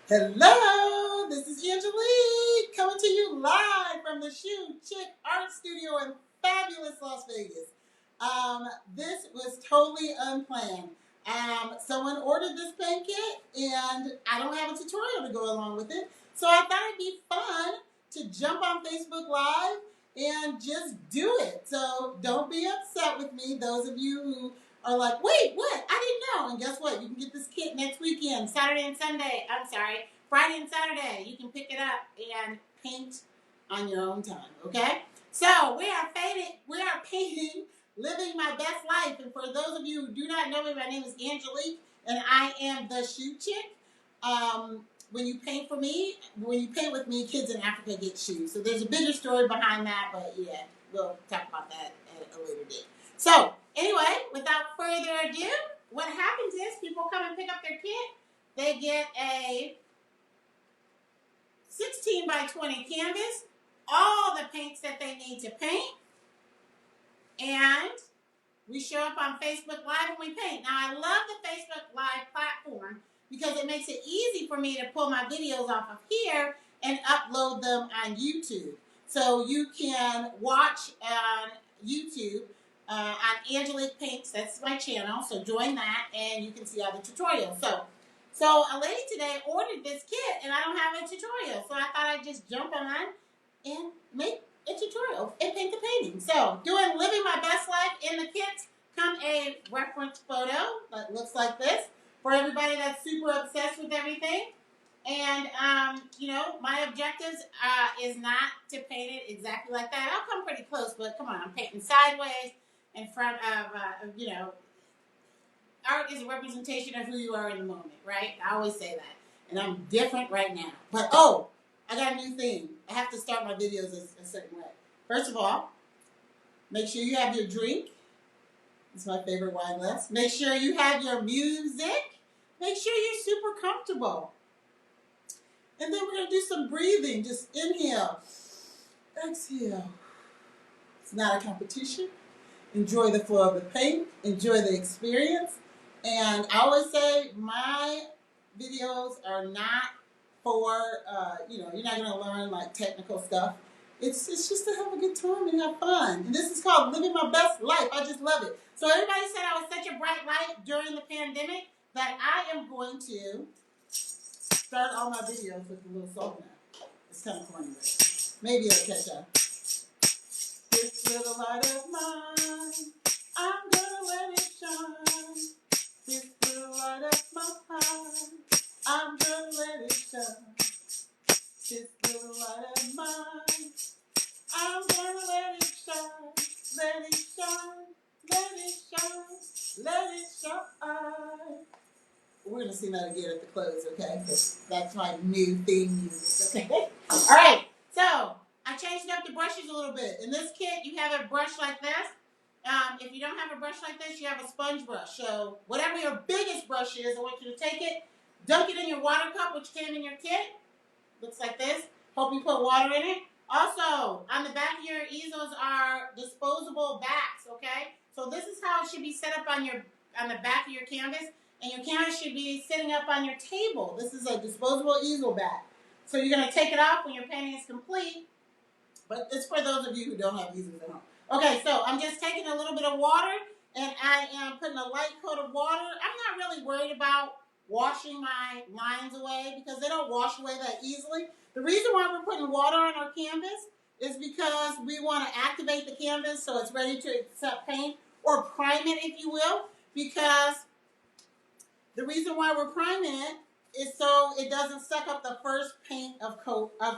Hello, this is Angelique coming to you live from the Shoe Chick Art Studio in fabulous Las Vegas. This was totally unplanned. Someone ordered this paint kit and I don't have a tutorial to go along with it. So I thought it'd be fun to jump on Facebook Live and just do it. So don't be upset with me, those of you who are like, wait, what? I didn't know. And guess what? You can get this kit next weekend, Saturday and Sunday. Friday and Saturday. You can pick it up and paint on your own time, okay? So we are painting Living My Best Life. And for those of you who do not know me, my name is Angelique, and I am the Shoe Chick. When you paint with me, kids in Africa get shoes. So there's a bigger story behind that, but yeah, we'll talk about that at a later date. So anyway, without further ado, what happens is people come and pick up their kit. They get a 16 by 20 canvas, all the paints that they need to paint, and we show up on Facebook Live and we paint. Now, I love the Facebook Live platform because it makes it easy for me to pull my videos off of here and upload them on YouTube. So you can watch on YouTube on Angelique Paints. That's my channel. So join that and you can see all the tutorials. So a lady today ordered this kit and I don't have a tutorial. So I thought I'd just jump on and make a tutorial and paint the painting. So doing Living My Best Life in the kits come a reference photo that looks like this for everybody that's super obsessed with everything. And, my objectives is not to paint it exactly like that. I'll come pretty close, but come on, I'm painting sideways in front of, art is a representation of who you are in the moment, right? I always say that. And I'm different right now. But, I got a new thing. I have to start my videos a certain way. First of all, make sure you have your drink. It's my favorite wine glass. Make sure you have your music. Make sure you're super comfortable. And then we're going to do some breathing. Just inhale. Exhale. It's not a competition. Enjoy the flow of the paint. Enjoy the experience. And I always say my videos are not for, you're not going to learn like technical stuff. It's just to have a good time and have fun. And this is called Living My Best Life. I just love it. So everybody said I was such a bright light during the pandemic that I am going to start all my videos with a little song now. It's kind of corny, but maybe it'll catch on. This little light of mine, I'm gonna let it shine. This little light of my heart, I'm gonna let it shine. This little light of mine, I'm gonna let it shine. Let it shine, let it shine, let it shine. We're going to sing that again at the close, okay? Because that's my new theme music, okay? All right, so I changed up the brushes a little bit. In this kit, you have a brush like this. If you don't have a brush like this, you have a sponge brush. So whatever your biggest brush is, I want you to take it, dunk it in your water cup, which came in your kit. Looks like this. Hope you put water in it. Also, on the back of your easels are disposable backs, okay? So this is how it should be set up on the back of your canvas. And your canvas should be sitting up on your table. This is a disposable easel back. So you're going to take it off when your painting is complete. But it's for those of you who don't have easels at home. Okay, so I'm just taking a little bit of water. And I am putting a light coat of water. I'm not really worried about washing my lines away because they don't wash away that easily. The reason why we're putting water on our canvas is because we want to activate the canvas so it's ready to accept paint. Or prime it, if you will. Because the reason why we're priming it is so it doesn't suck up the first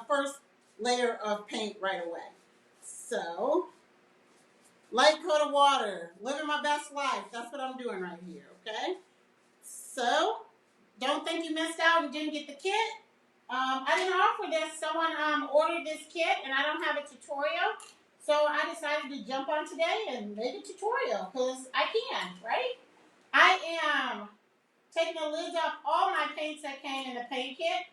first layer of paint right away. So, light coat of water, living my best life. That's what I'm doing right here, okay? So, don't think you missed out and didn't get the kit. I didn't offer this. Someone ordered this kit and I don't have a tutorial. So, I decided to jump on today and make a tutorial because I can, right? I am taking the lids off all my paints that came in the paint kit.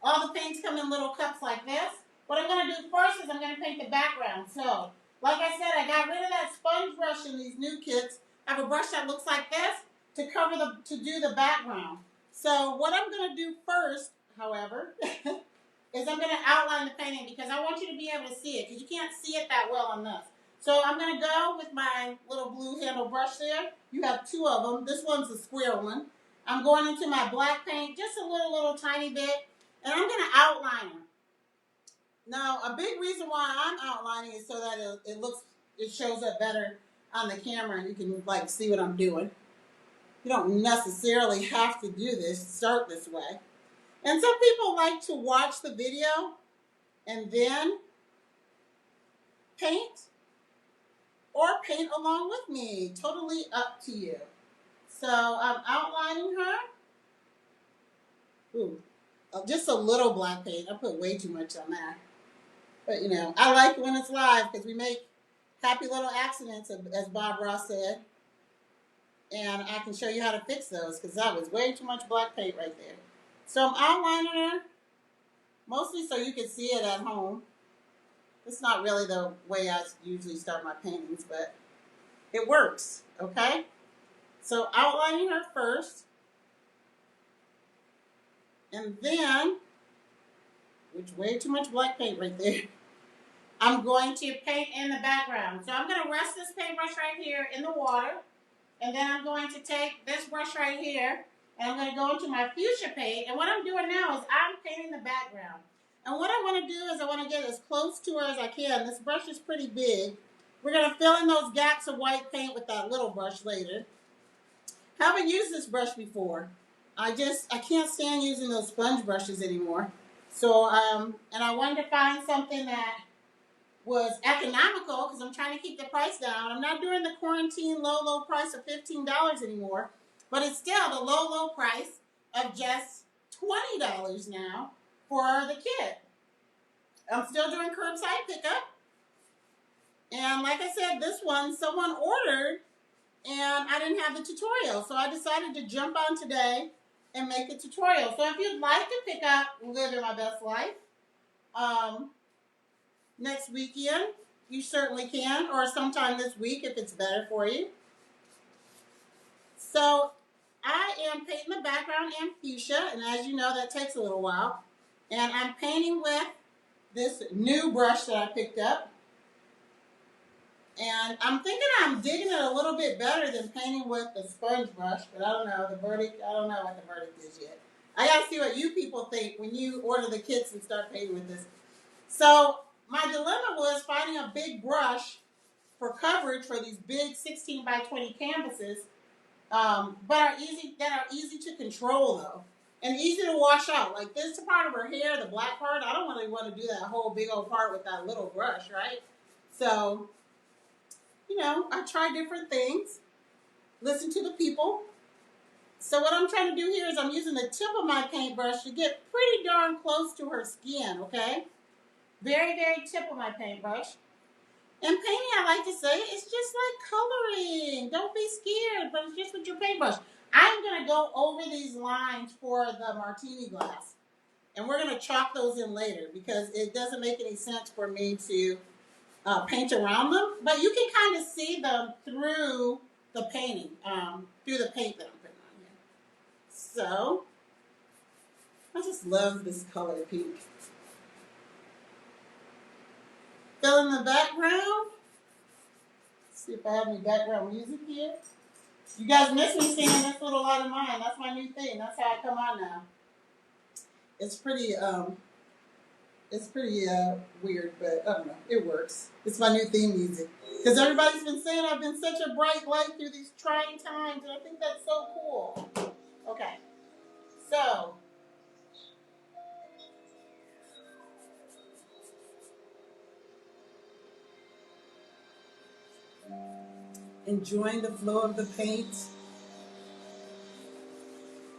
All the paints come in little cups like this. What I'm going to do first is I'm going to paint the background. So, like I said, I got rid of that sponge brush in these new kits. I have a brush that looks like this to do the background. So what I'm going to do first, however, is I'm going to outline the painting because I want you to be able to see it because you can't see it that well on this. So I'm going to go with my little blue handle brush there. You have two of them. This one's a square one. I'm going into my black paint just a little tiny bit, and I'm going to outline her. Now, a big reason why I'm outlining is so that it shows up better on the camera and you can like see what I'm doing. You don't necessarily have to do this, start this way. And some people like to watch the video and then paint or paint along with me. Totally up to you. So I'm outlining her. Ooh, just a little black paint. I put way too much on that. But you know, I like when it's live because we make happy little accidents, as Bob Ross said. And I can show you how to fix those because that was way too much black paint right there. So I'm outlining her, mostly so you can see it at home. It's not really the way I usually start my paintings, but it works, okay? So outlining her first. And then, which way too much black paint right there, I'm going to paint in the background. So I'm going to rest this paintbrush right here in the water. And then I'm going to take this brush right here, and I'm going to go into my fuchsia paint. And what I'm doing now is I'm painting the background. And what I want to do is I want to get as close to her as I can. This brush is pretty big. We're going to fill in those gaps of white paint with that little brush later. Haven't used this brush before. I can't stand using those sponge brushes anymore. So, and I wanted to find something that was economical because I'm trying to keep the price down. I'm not doing the quarantine low price of $15 anymore, but it's still the low price of just $20 now for the kit. I'm still doing curbside pickup. And like I said, this one someone ordered and I didn't have the tutorial. So I decided to jump on today and make the tutorial. So if you'd like to pick up Living My Best Life, next weekend, you certainly can, or sometime this week if it's better for you. So I am painting the background in fuchsia, and as you know, that takes a little while. And I'm painting with this new brush that I picked up. And I'm thinking I'm digging it a little bit better than painting with the sponge brush, but I don't know I don't know what the verdict is yet. I gotta see what you people think when you order the kits and start painting with this. So my dilemma was finding a big brush for coverage for these big 16 by 20 canvases, but are easy to control though, and easy to wash out. Like this part of her hair, the black part, I don't really want to do that whole big old part with that little brush, right? So, you know, I try different things, listen to the people. So what I'm trying to do here is I'm using the tip of my paintbrush to get pretty darn close to her skin, okay? Very tip of my paintbrush. And painting, I like to say, it's just like coloring. Don't be scared, but it's just with your paintbrush. I'm going to go over these lines for the martini glass. And we're going to chalk those in later because it doesn't make any sense for me to paint around them. But you can kind of see them through the painting, through the paint that I'm putting on here. So, I just love this color pink. Fill in the background. Let's see if I have any background music here. You guys miss me singing This Little Light of Mine. That's my new thing. That's how I come on now. It's pretty weird, but I don't know. It works. It's my new theme music. Because everybody's been saying I've been such a bright light through these trying times, and I think that's so cool. Okay. So, enjoying the flow of the paint.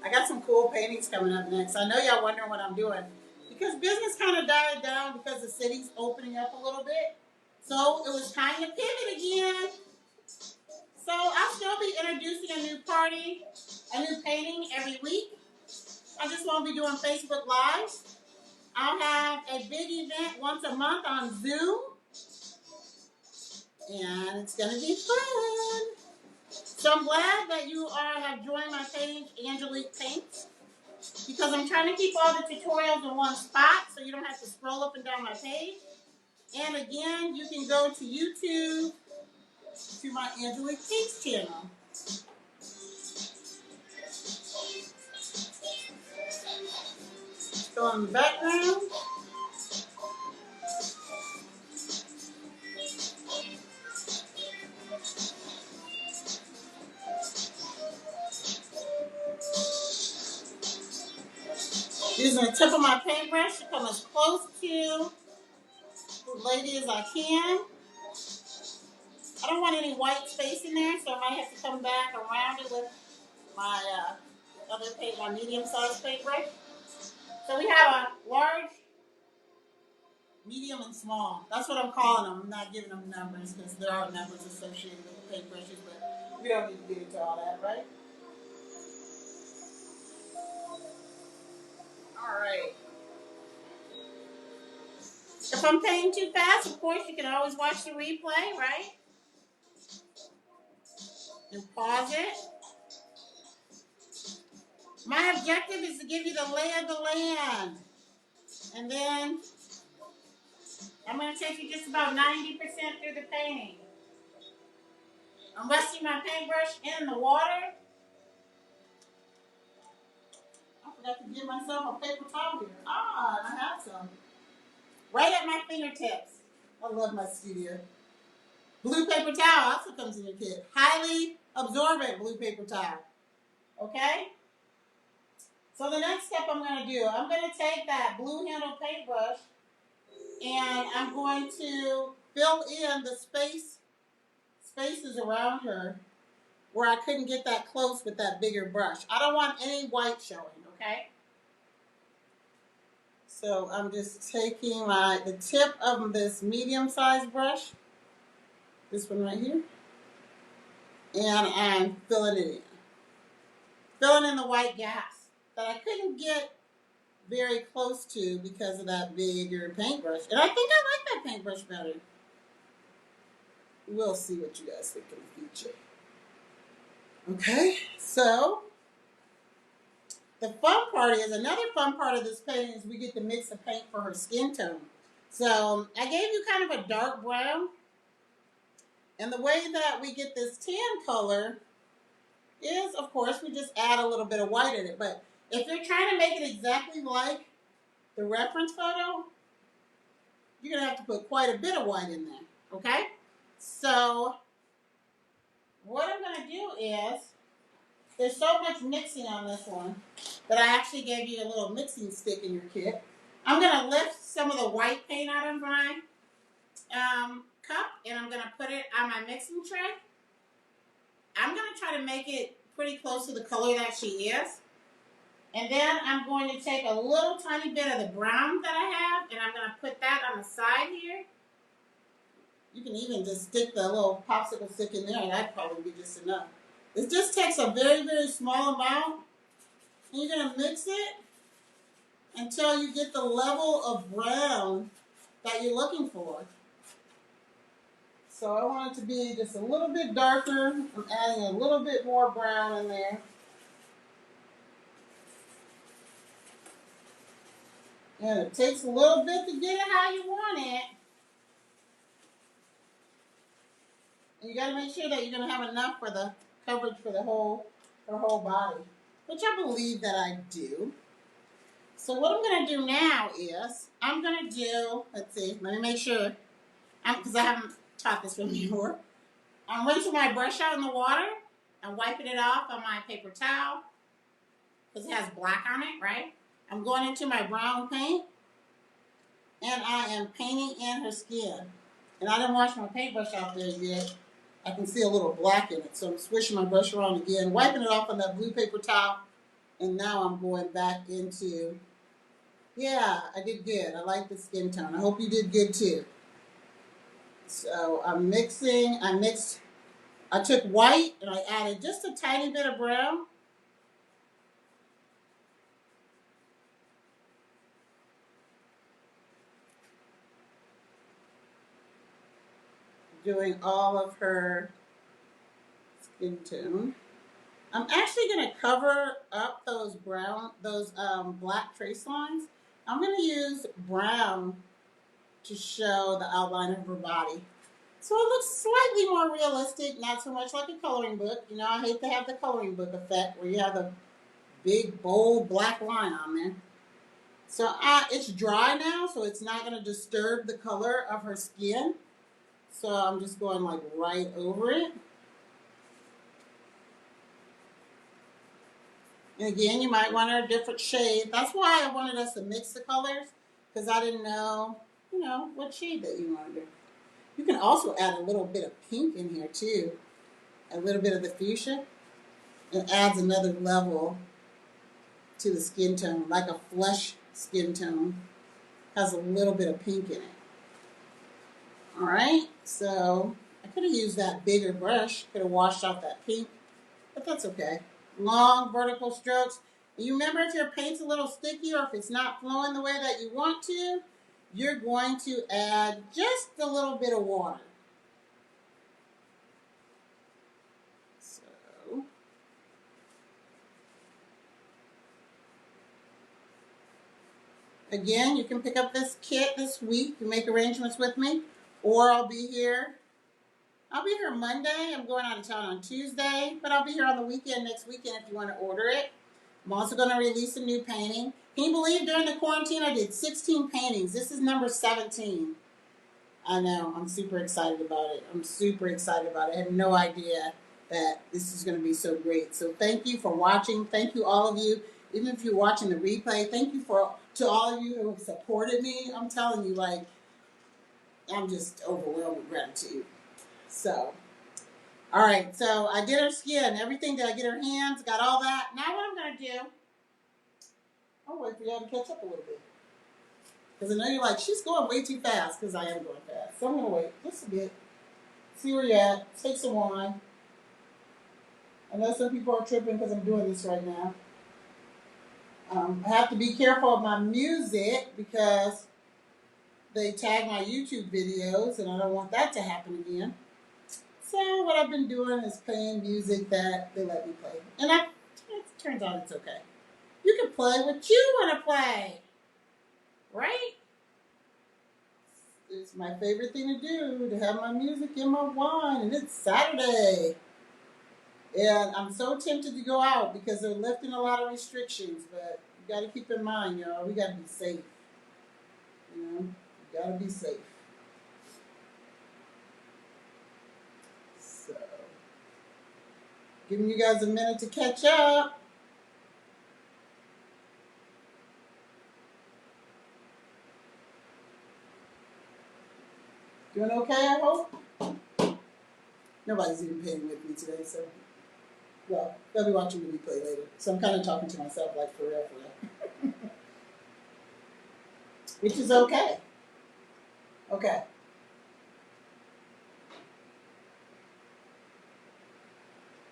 I got some cool paintings coming up next. I know y'all wondering what I'm doing. Because business kind of died down because the city's opening up a little bit. So it was time to pivot again. So I'll still be introducing a new party, a new painting every week. I just won't be doing Facebook Lives. I'll have a big event once a month on Zoom. And it's going to be fun. So I'm glad that you all have joined my page, Angelique Paints. because I'm trying to keep all the tutorials in one spot so you don't have to scroll up and down my page. And again, you can go to YouTube to my Angelique Daniels channel. So in the background, using the tip of my paintbrush to come as close to the lady as I can. I don't want any white space in there, so I might have to come back around it with my other paint, my medium-sized paintbrush. So we have a large, medium, and small. That's what I'm calling them. I'm not giving them numbers because there are numbers associated with the paintbrushes, but we don't need to get into all that, right? All right. If I'm painting too fast, of course, you can always watch the replay, right? And pause it. My objective is to give you the lay of the land. And then I'm going to take you just about 90% through the painting. I'm resting my paintbrush in the water. I forgot to give myself a paper towel here. Ah, I have some. Right at my fingertips. I love my studio. Blue paper towel also comes in your kit. Highly absorbent blue paper towel. Okay? So the next step I'm going to do, I'm going to take that blue handled paintbrush and I'm going to fill in the spaces around her where I couldn't get that close with that bigger brush. I don't want any white showing, okay? So I'm just taking the tip of this medium-sized brush, this one right here, and I'm filling it in. Filling in the white gaps that I couldn't get very close to because of that bigger paintbrush. And I think I like that paintbrush better. We'll see what you guys think in the future. Okay, so the fun part is, another fun part of this painting is we get to mix the paint for her skin tone. So I gave you kind of a dark brown. And the way that we get this tan color is, of course, we just add a little bit of white in it. But if you're trying to make it exactly like the reference photo, you're going to have to put quite a bit of white in there. Okay? So what I'm going to do is, there's so much mixing on this one that I actually gave you a little mixing stick in your kit. I'm going to lift some of the white paint out of my cup, and I'm going to put it on my mixing tray. I'm going to try to make it pretty close to the color that she is. And then I'm going to take a little tiny bit of the brown that I have, and I'm going to put that on the side here. You can even just stick the little popsicle stick in there, and that'd probably be just enough. It just takes a very, very small amount, and you're going to mix it until you get the level of brown that you're looking for. So I want it to be just a little bit darker. I'm adding a little bit more brown in there. And it takes a little bit to get it how you want it. And you got to make sure that you're going to have enough for the coverage for her whole body, which I believe that I do. So what I'm going to do now is I'm going to do, let's see, let me make sure, because I haven't taught this one before. I'm rinsing my brush out in the water and wiping it off on my paper towel because it has black on it, right? I'm going into my brown paint and I am painting in her skin. And I didn't wash my paintbrush out there yet. I can see a little black in it. So I'm swishing my brush around again, wiping it off on that blue paper towel. And now I'm going back into, yeah, I did good. I like the skin tone. I hope you did good too. So I'm mixing, I took white and I added just a tiny bit of brown. Doing all of her skin tone. I'm actually going to cover up those black trace lines. I'm going to use brown to show the outline of her body. So it looks slightly more realistic, not so much like a coloring book. You know, I hate to have the coloring book effect where you have the big, bold black line on there. So it's dry now, so it's not going to disturb the color of her skin. So I'm just going like right over it. And again, you might want a different shade. That's why I wanted us to mix the colors, because I didn't know, what shade that you wanted to do. You can also add a little bit of pink in here too. A little bit of the fuchsia. It adds another level to the skin tone, like a flesh skin tone. Has a little bit of pink in it. All right, so I could have used that bigger brush, could have washed out that pink, but that's okay. Long vertical strokes. You remember, if your paint's a little sticky or if it's not flowing the way that you want to, you're going to add just a little bit of water. So, again, you can pick up this kit this week. You make arrangements with me, or I'll be here. I'll be here Monday. I'm going out of town on Tuesday, but I'll be here on the weekend next weekend if you want to order it. I'm also going to release a new painting. Can you believe during the quarantine I did 16 paintings? This is number 17. I know. I'm super excited about it. I had no idea that this is going to be so great. So thank you for watching. Thank you, all of you. Even if you're watching the replay, thank you to all of you who have supported me. I'm telling you, like, I'm just overwhelmed with gratitude. So, all right. So I did her skin, everything. Did I get her hands? Got all that. Now what I'm going to do, I'll wait for y'all to catch up a little bit. Because I know you're like, she's going way too fast, because I am going fast. So I'm going to wait just a bit. See where you're at. Take some wine. I know some people are tripping because I'm doing this right now. I have to be careful of my music because they tag my YouTube videos, and I don't want that to happen again. So what I've been doing is playing music that they let me play. And it turns out it's okay. You can play what you want to play. Right? It's my favorite thing to do, to have my music in my wine, and it's Saturday. And I'm so tempted to go out because they're lifting a lot of restrictions, but you got to keep in mind, y'all, we got to be safe. You got to be safe. So, giving you guys a minute to catch up. Doing okay, I hope? Nobody's even paying with me today, so, well, they'll be watching the replay later. So I'm kind of talking to myself, like, for real. Which is okay. Okay.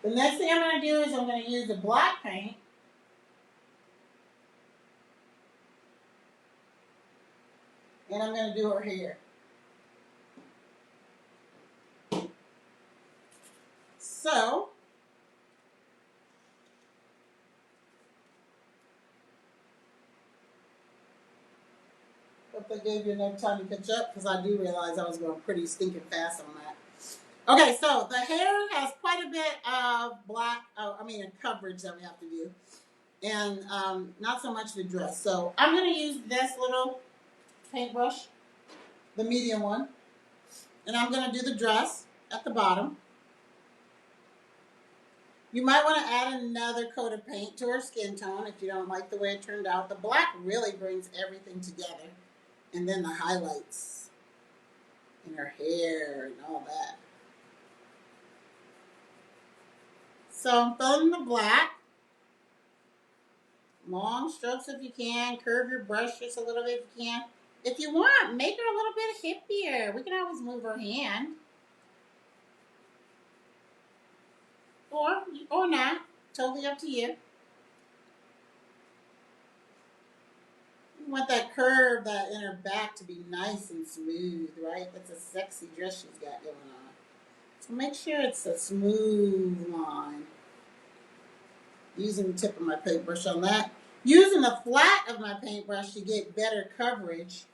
The next thing I'm going to do is I'm going to use the black paint. And I'm going to do her hair. So, hope I gave you enough time to catch up, because I do realize I was going pretty stinking fast on that. Okay, so the hair has quite a bit of coverage that we have to do. And not so much the dress. So I'm going to use this little paintbrush, the medium one. And I'm going to do the dress at the bottom. You might want to add another coat of paint to her skin tone if you don't like the way it turned out. The black really brings everything together. And then the highlights in her hair and all that. So I'm filling the black. Long strokes if you can. Curve your brush just a little bit if you can. If you want, make her a little bit hippier. We can always move her hand. Or not. Totally up to you. You want that curve that in her back to be nice and smooth, right? That's a sexy dress she's got going on. So make sure it's a smooth line. Using the tip of my paintbrush on that. Using the flat of my paintbrush to get better coverage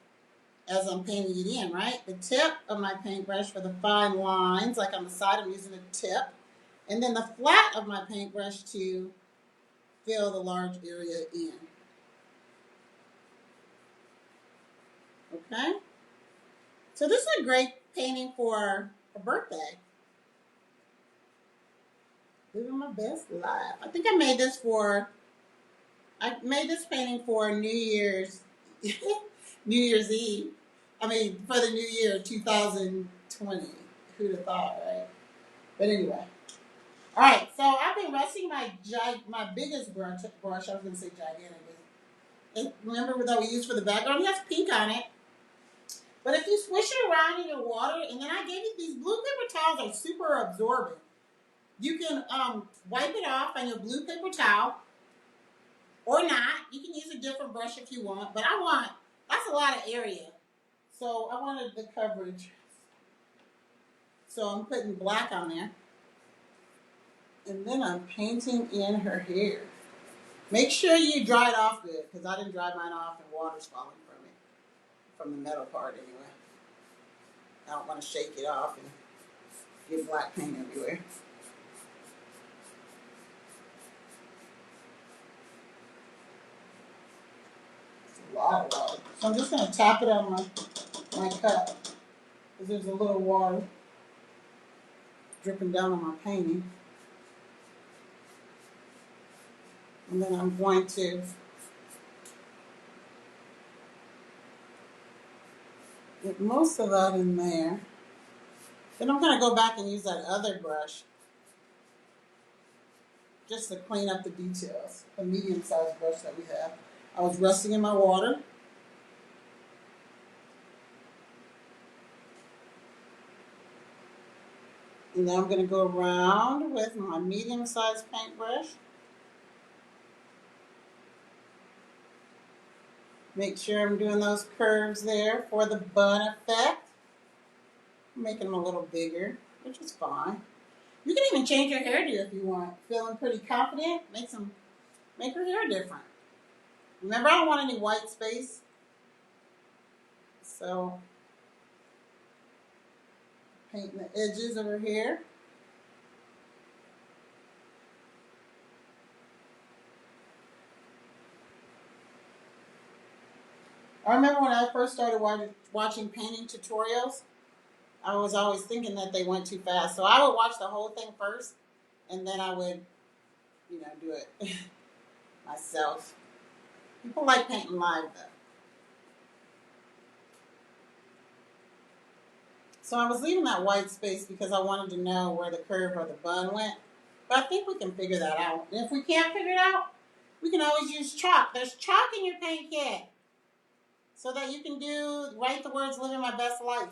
as I'm painting it in, right? The tip of my paintbrush for the fine lines, like on the side, I'm using the tip. And then the flat of my paintbrush to fill the large area in. Okay? So this is a great painting for a birthday. Living my best life. I think I made this painting for New Year's New Year's Eve. I mean, for the new year, 2020. Who'd have thought, right? But anyway. All right, so I've been resting my biggest brush. I was going to say gigantic. And remember that we used for the background? It has pink on it. But if you swish it around in your water, and then I gave you these blue paper towels are super absorbent. You can wipe it off on your blue paper towel, or not. You can use a different brush if you want. But that's a lot of area. So I wanted the coverage. So I'm putting black on there. And then I'm painting in her hair. Make sure you dry it off good, because I didn't dry mine off and water's falling from it. From the metal part anyway. I don't want to shake it off and get black paint everywhere. It's a lot of water. So I'm just going to tap it on my cup, because there's a little water dripping down on my painting. And then I'm going to get most of that in there. Then I'm going to go back and use that other brush just to clean up the details. The medium-sized brush that we have. I was resting in my water. And now I'm going to go around with my medium-sized paintbrush. Make sure I'm doing those curves there for the bun effect. I'm making them a little bigger, which is fine. You can even change your hairdo if you want. Feeling pretty confident, make her hair different. Remember, I don't want any white space. So, painting the edges of her hair. I remember when I first started watching painting tutorials, I was always thinking that they went too fast. So I would watch the whole thing first, and then I would, do it myself. People like painting live, though. So I was leaving that white space because I wanted to know where the curve or the bun went. But I think we can figure that out. And if we can't figure it out, we can always use chalk. There's chalk in your paint kit, so that you can write the words "living my best life."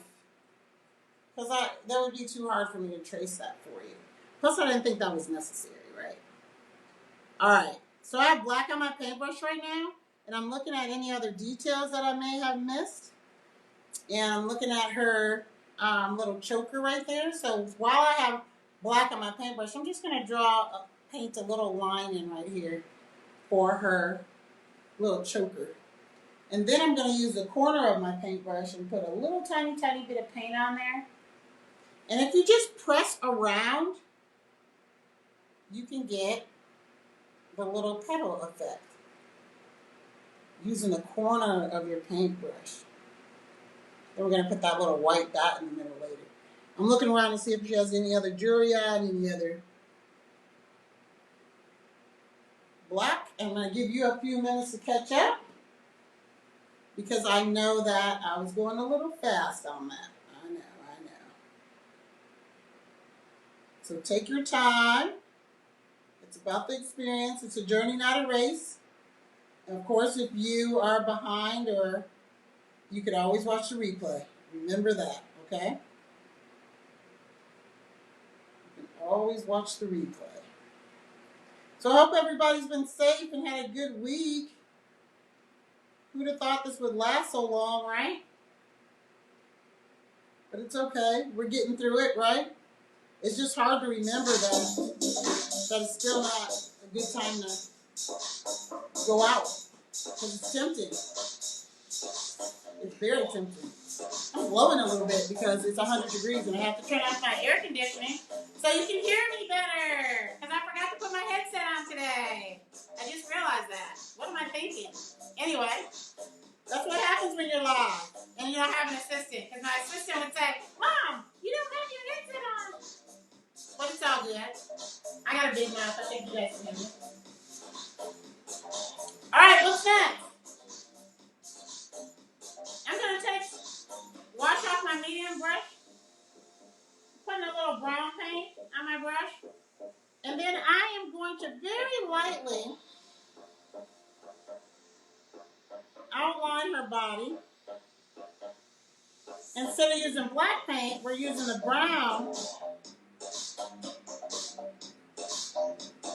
Because that would be too hard for me to trace that for you. Plus, I didn't think that was necessary, right? All right. So I have black on my paintbrush right now, and I'm looking at any other details that I may have missed. And I'm looking at her little choker right there. So while I have black on my paintbrush, I'm just going to paint a little line in right here for her little choker. And then I'm going to use the corner of my paintbrush and put a little tiny, tiny bit of paint on there. And if you just press around, you can get the little petal effect using the corner of your paintbrush. Then we're going to put that little white dot in the middle later. I'm looking around to see if she has any other jewelry on, any other black. I'm going to give you a few minutes to catch up, because I know that I was going a little fast on that. I know. So take your time. It's about the experience. It's a journey, not a race. And of course, if you are behind, or you could always watch the replay. Remember that, okay? You can always watch the replay. So I hope everybody's been safe and had a good week. Who'd have thought this would last so long, right? But it's okay. We're getting through it, right? It's just hard to remember that it's still not good time to go out because it's tempting. It's very tempting. I'm blowing a little bit because it's 100 degrees and I have to turn off my air conditioning so you can hear me better. Because I forgot to put my headset on today. I just realized that. What am I thinking? Anyway, that's what happens when you're live and you don't have an assistant. Because my assistant would say, Mom, you don't have your headset on. But it's all good. I got a big mouth. I think you guys can hear me. All right, what's next? I'm going to wash off my medium brush, putting a little brown paint on my brush, and then I am going to very lightly outline her body. Instead of using black paint, we're using the brown.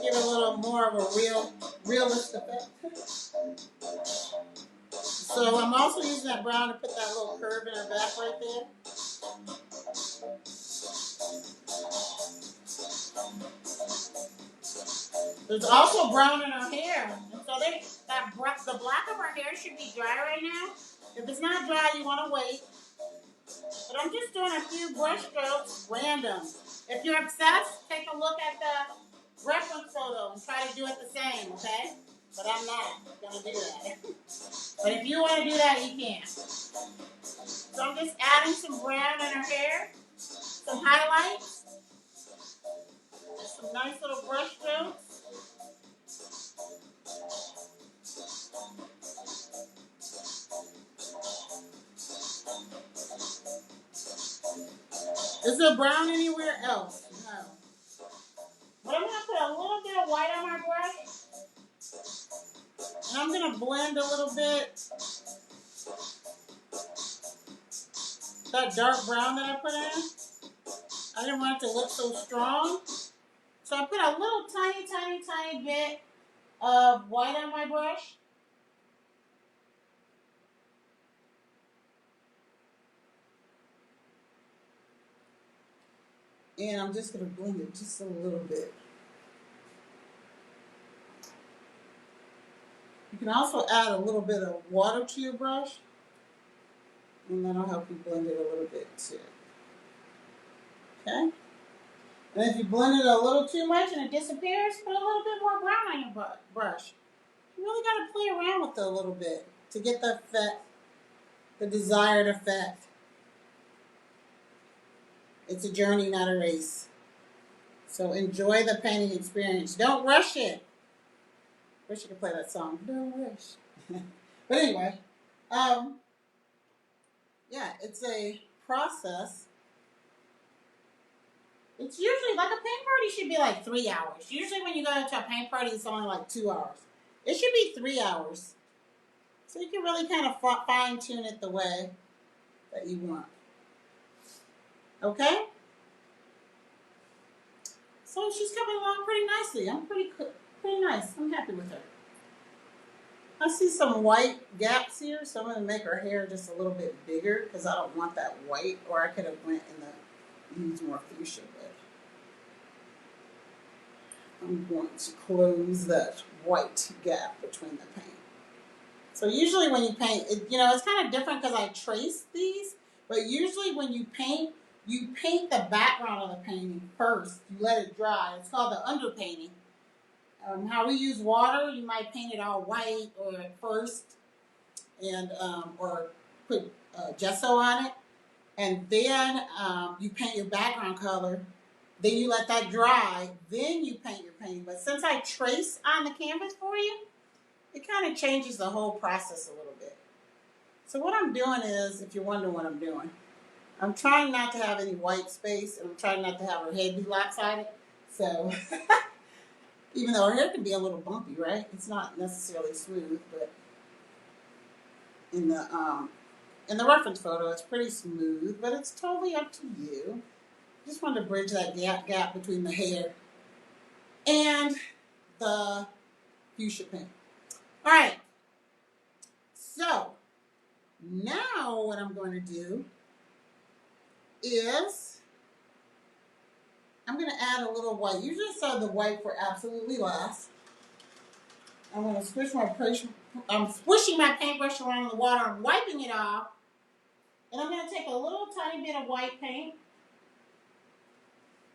Give it a little more of a realist effect. So I'm also using that brown to put that little curve in her back right there. There's also brown in her hair. And so the black of her hair should be dry right now. If it's not dry, you want to wait. But I'm just doing a few brush strokes random. If you're obsessed, take a look at the reference photo and try to do it the same, okay? But I'm not going to do that. But if you want to do that, you can. So I'm just adding some brown in her hair, some highlights, some nice little brush strokes. Is there brown anywhere else? No. But I'm going to put a little bit of white on my brush. And I'm going to blend a little bit. That dark brown that I put in, I didn't want it to look so strong. So I put a little tiny bit of white on my brush. And I'm just going to blend it just a little bit. You can also add a little bit of water to your brush. And that'll help you blend it a little bit too. Okay? And if you blend it a little too much and it disappears, put a little bit more brown on your brush. You really got to play around with it a little bit to get the effect, the desired effect. It's a journey, not a race. So enjoy the painting experience. Don't rush it. Wish you could play that song. Don't rush. But anyway, yeah, it's a process. It's usually like a paint party should be like 3 hours. Usually when you go to a paint party, it's only like 2 hours. It should be 3 hours. So you can really kind of fine tune it the way that you want. Okay? So she's coming along pretty nicely. I'm pretty nice. I'm happy with her. I see some white gaps here, so I'm going to make her hair just a little bit bigger because I don't want that white, or I could have went in use more fuchsia, but I'm going to close that white gap between the paint. So usually when you paint, it's kind of different because I trace these, but usually when you paint the background of the painting first. You let it dry. It's called the underpainting. How we use water, you might paint it all white or first, and or put gesso on it, and then you paint your background color. Then you let that dry. Then you paint your painting. But since I trace on the canvas for you, it kind of changes the whole process a little bit. So what I'm doing is, if you're wondering what I'm doing, I'm trying not to have any white space, and I'm trying not to have her head be lopsided. So, even though her hair can be a little bumpy, right? It's not necessarily smooth, but in the reference photo, it's pretty smooth, but it's totally up to you. Just wanted to bridge that gap between the hair and the fuchsia paint. All right. So, now what I'm going to do is I'm going to add a little white. Usually I save the white for absolutely last. I'm going to squish my brush. I'm squishing my paintbrush around the water. I'm wiping it off. And I'm going to take a little tiny bit of white paint.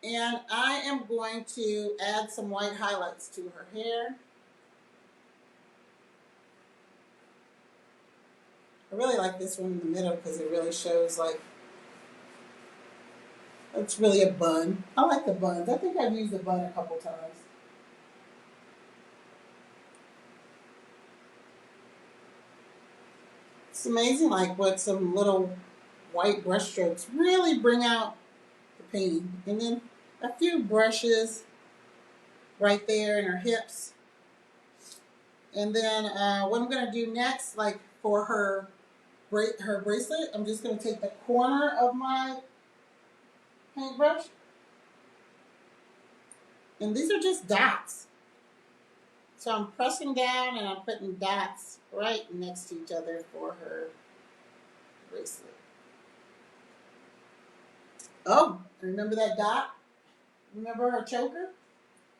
And I am going to add some white highlights to her hair. I really like this one in the middle because it really shows like it's really a bun. I like the buns. I think I've used the bun a couple times. It's amazing like what some little white brush strokes really bring out the painting. And then a few brushes right there in her hips. And then what I'm going to do next, like for her bracelet, I'm just going to take the corner of my paintbrush. And these are just dots. So I'm pressing down and I'm putting dots right next to each other for her bracelet. Oh, remember that dot? Remember her choker?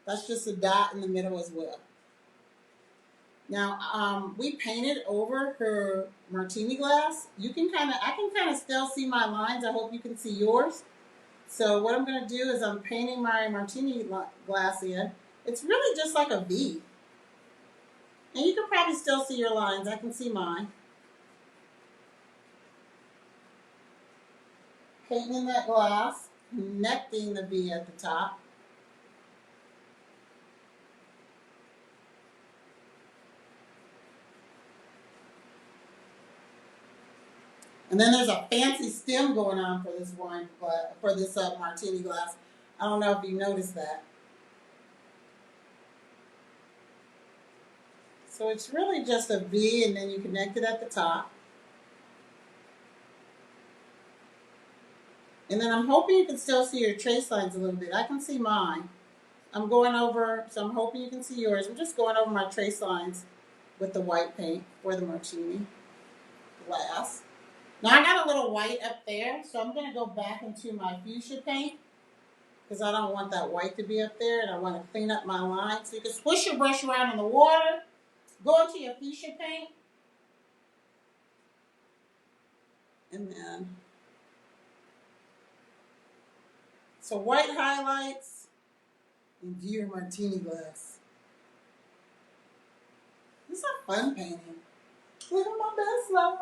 That's just a dot in the middle as well. Now, we painted over her martini glass. I can kind of still see my lines. I hope you can see yours. So what I'm going to do is I'm painting my martini glass in. It's really just like a V. And you can probably still see your lines. I can see mine. Painting in that glass, connecting the V at the top. And then there's a fancy stem going on for this martini glass. I don't know if you noticed that. So it's really just a V, and then you connect it at the top. And then I'm hoping you can still see your trace lines a little bit. I can see mine. I'm going over, so I'm hoping you can see yours. I'm just going over my trace lines with the white paint for the martini glass. Now I got a little white up there, so I'm going to go back into my fuchsia paint because I don't want that white to be up there, and I want to clean up my lines. So you can squish your brush around in the water, go into your fuchsia paint, and then so white highlights and view your martini glass. This is a fun painting. Look at my best life.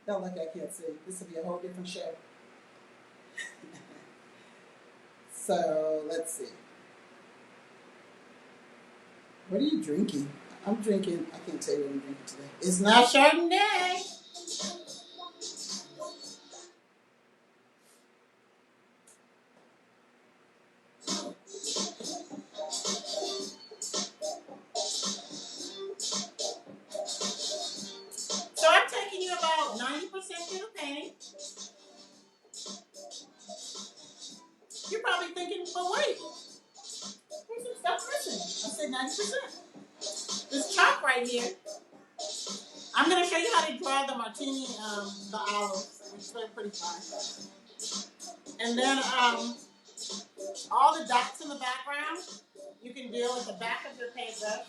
Don't look, I can't see. This will be a whole different show. So let's see. What are you drinking? I'm drinking. I can't tell you what I'm drinking today. It's not Chardonnay. So I'm taking you about 90% through the painting. You're probably thinking, but wait, there's some stuff missing. I said 90%. This chalk right here. I'm going to show you how to draw the martini, the olives, which is pretty fun. And then all the dots in the background, you can deal with the back of your paintbrush.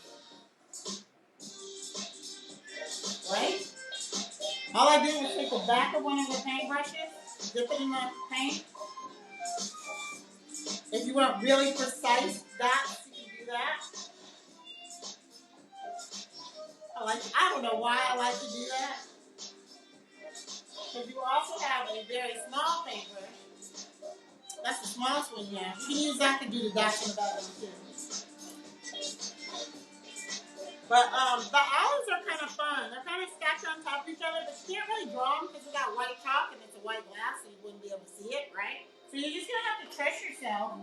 Right? All I do is take the back of one of your paintbrushes, dip it in the paint. If you want really precise dots, you can do that. I don't know why I like to do that. Because you also have a very small paintbrush. That's the smallest one you have. You can use that to do the dots in the background too. But the olives are kind of fun. They're kind of stacked on top of each other, but you can't really draw them because you got white chalk and it's a white glass, so you wouldn't be able to see it, right? So you're just gonna have to trust yourself.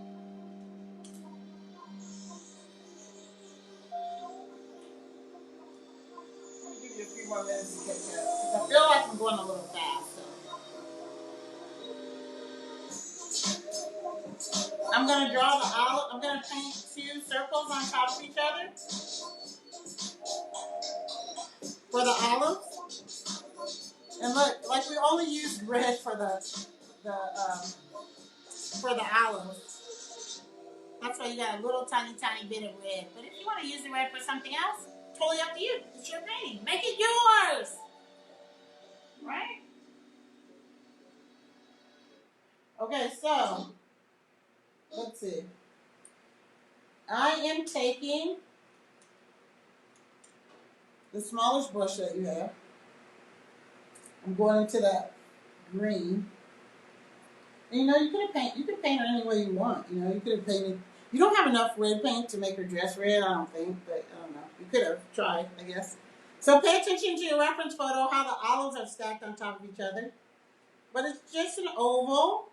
Let me give you a few more minutes to catch up because I feel like I'm going a little fast. So. I'm gonna draw the olive. I'm gonna paint 2 circles on top of each other for the olives. And look, like we only used red for the olives. That's why you got a little tiny bit of red. But if you want to use the red for something else, totally up to you. It's your painting. Make it yours. Right? Okay, so let's see. I am taking the smallest brush that you have. I'm going into that green. And you know, you could paint it any way you want. You know, you could have painted. You don't have enough red paint to make her dress red, I don't think, but I don't know. You could have tried, I guess. So pay attention to your reference photo, how the olives are stacked on top of each other. But it's just an oval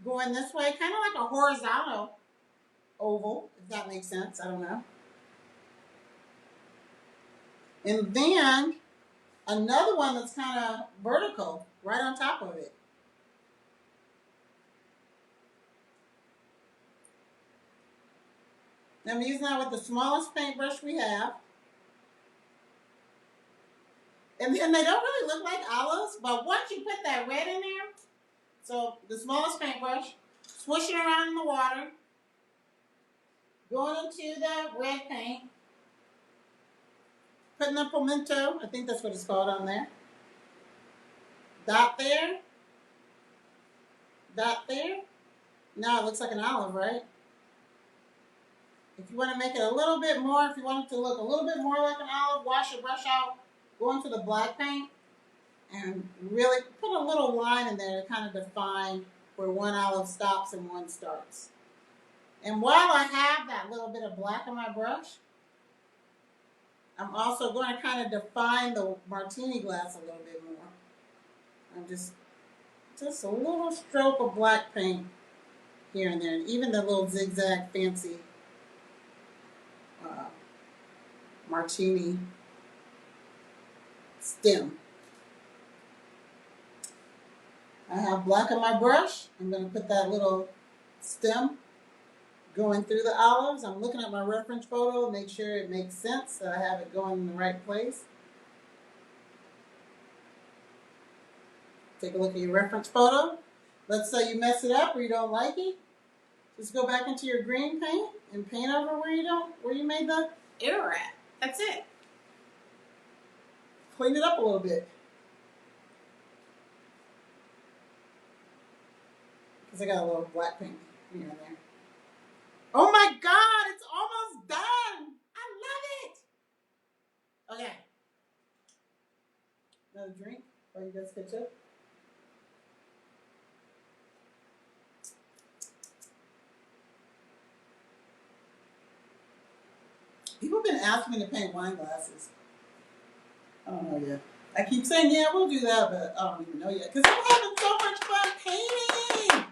going this way, kind of like a horizontal oval, if that makes sense. I don't know. And then another one that's kind of vertical right on top of it. I'm using that with the smallest paintbrush we have. And then they don't really look like olives, but once you put that red in there, so the smallest paintbrush, swishing around in the water, going into the red paint, putting the pimento, I think that's what it's called on there. Dot there. Dot there. Now it looks like an olive, right? If you want to make it a little bit more, if you want it to look a little bit more like an olive, wash your brush out, go into the black paint, and really put a little line in there to kind of define where one olive stops and one starts. And while I have that little bit of black on my brush, I'm also going to kind of define the martini glass a little bit more. I'm just a little stroke of black paint here and there, and even the little zigzag fancy martini stem. I have black on my brush. I'm going to put that little stem going through the olives. I'm looking at my reference photo, make sure it makes sense, that I have it going in the right place. Take a look at your reference photo. Let's say you mess it up or you don't like it. Just go back into your green paint and paint over where you made the error at. That's it. Clean it up a little bit. Because I got a little black paint here and there. Oh my God, it's almost done. I love it. Okay. Another drink while you guys catch up. People have been asking me to paint wine glasses. I don't know yet. I keep saying, yeah, we'll do that, but I don't even know yet. Because I'm having so much fun painting.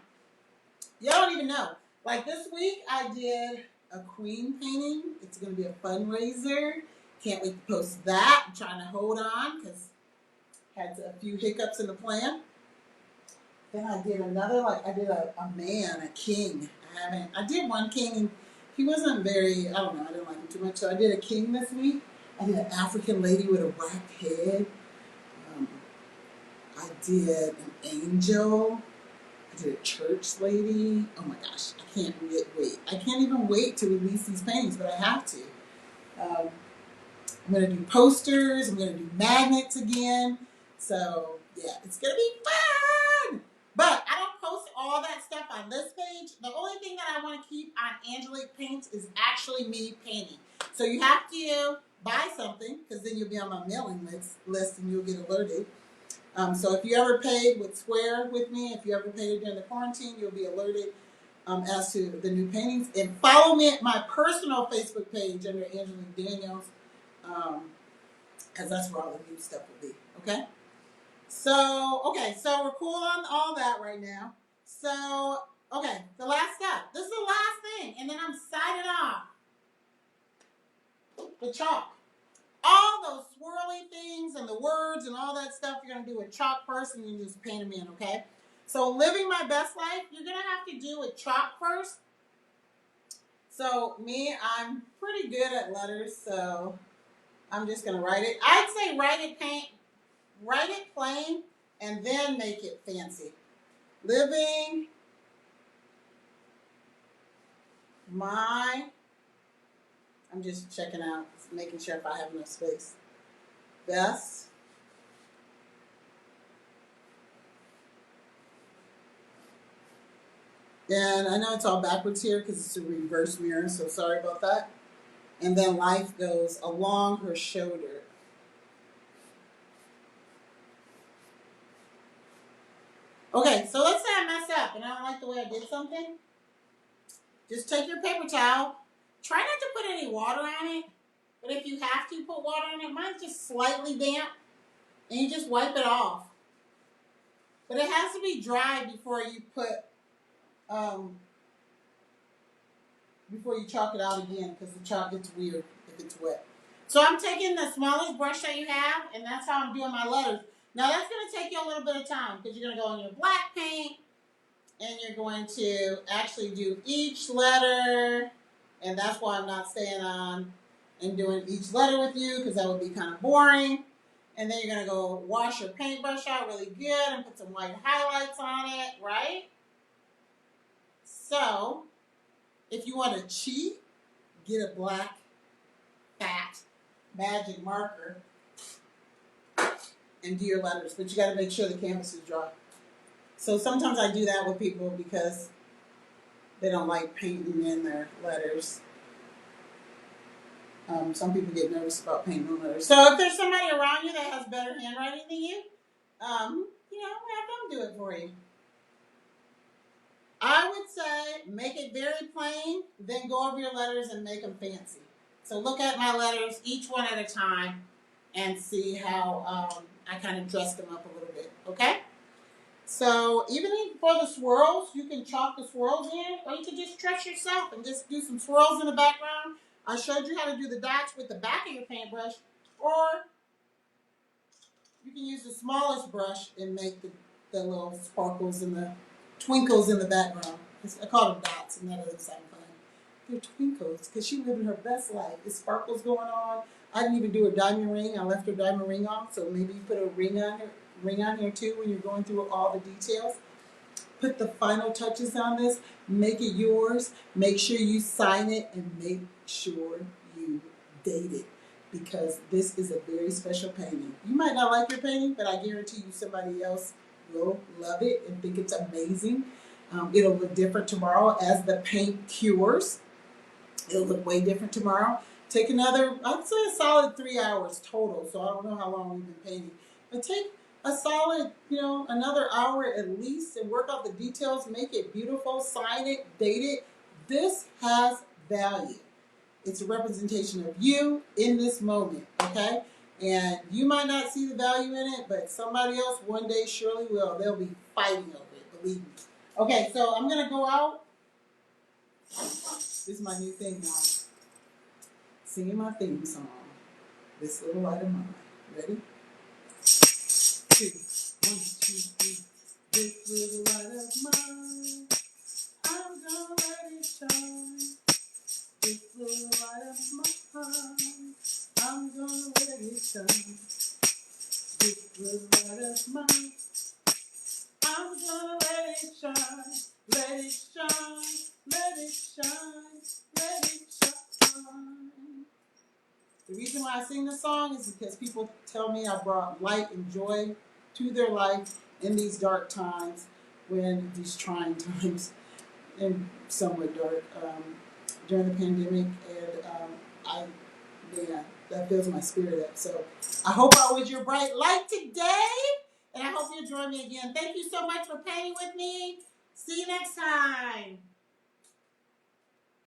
Y'all don't even know. Like this week, I did a queen painting. It's going to be a fundraiser. Can't wait to post that. I'm trying to hold on because I had a few hiccups in the plan. Then I did another, like I did a man, a king. I did one king and he wasn't very, I don't know, I didn't like him too much. So I did a king this week. I did an African lady with a black head. I did an angel. I did a church lady. Oh my gosh, I can't wait. I can't even wait to release these paintings, but I have to. I'm going to do posters. I'm going to do magnets again. So, yeah, it's going to be fun. But I don't post all that stuff on this page. The only thing that I want to keep on Angelique Paints is actually me painting. So you have to buy something because then you'll be on my mailing list and you'll get alerted. So if you ever paid with Square with me, if you ever paid during the quarantine, you'll be alerted as to the new paintings. And follow me at my personal Facebook page under Angelique Daniels. Because that's where all the new stuff will be. Okay? So we're cool on all that right now. So, okay, the last step. This is the last thing, and then I'm signing off. The chalk. All those swirly things and the words and all that stuff you're going to do with chalk first, and you just paint them in, okay? So, living my best life, you're going to have to do with chalk first. So, me, I'm pretty good at letters, so I'm just going to write it. I'd say write it plain, and then make it fancy. Living I'm just checking out, making sure if I have enough space. Best. And I know it's all backwards here because it's a reverse mirror, so sorry about that. And then life goes along her shoulder. Okay, so let's say I mess up and I don't like the way I did something. Just take your paper towel. Try not to put any water on it. But if you have to put water on it, mine's just slightly damp. And you just wipe it off. But it has to be dry before you before you chalk it out again, because the chalk gets weird if it's wet. So I'm taking the smallest brush that you have, and that's how I'm doing my letters. Now that's going to take you a little bit of time, because you're going to go in your black paint, and you're going to actually do each letter, and that's why I'm not staying on and doing each letter with you, because that would be kind of boring. And then you're going to go wash your paintbrush out really good and put some white highlights on it, right? So, if you want to cheat, get a black, fat, magic marker and do your letters. But you got to make sure the canvas is dry. So sometimes I do that with people because they don't like painting in their letters. Some people get nervous about painting on letters. So if there's somebody around you that has better handwriting than you, have them do it for you. I would say make it very plain, then go over your letters and make them fancy. So look at my letters, each one at a time, and see how I kind of dress them up a little bit, okay? So even for the swirls, you can chalk the swirls in, or you can just trust yourself and just do some swirls in the background. I showed you how to do the dots with the back of your paintbrush, or you can use the smallest brush and make the little sparkles and the twinkles in the background. I call them dots, and that is the same thing. They're twinkles because she living her best life. There's sparkles going on. I didn't even do a diamond ring. I left her diamond ring off, so maybe you put a ring on here too when you're going through all the details. Put the final touches on this. Make it yours. Make sure you sign it and make sure you date it, because this is a very special painting. You might not like your painting, but I guarantee you somebody else will love it and think it's amazing. It'll look different tomorrow as the paint cures. It'll look way different tomorrow. Take another, I'd say a solid 3 hours total. So I don't know how long we've been painting. But take a solid, another hour at least and work out the details. Make it beautiful. Sign it. Date it. This has value. It's a representation of you in this moment, okay? And you might not see the value in it, but somebody else one day surely will. They'll be fighting over it, believe me. Okay, so I'm going to go out. This is my new thing now. Singing my theme song. This little light of mine. Ready? 2, 1, 2, 3. This little light of mine, I'm gonna let it shine. This little light of mine, I'm gonna let it shine. This little light of mine, I'm gonna let it shine. Let it shine, let it shine, let it shine. The reason why I sing this song is because people tell me I brought light and joy to their life in these dark times, when these trying times, and somewhat dark, during the pandemic, and that fills my spirit up. So I hope I was your bright light today, and I hope you'll join me again. Thank you so much for painting with me. See you next time.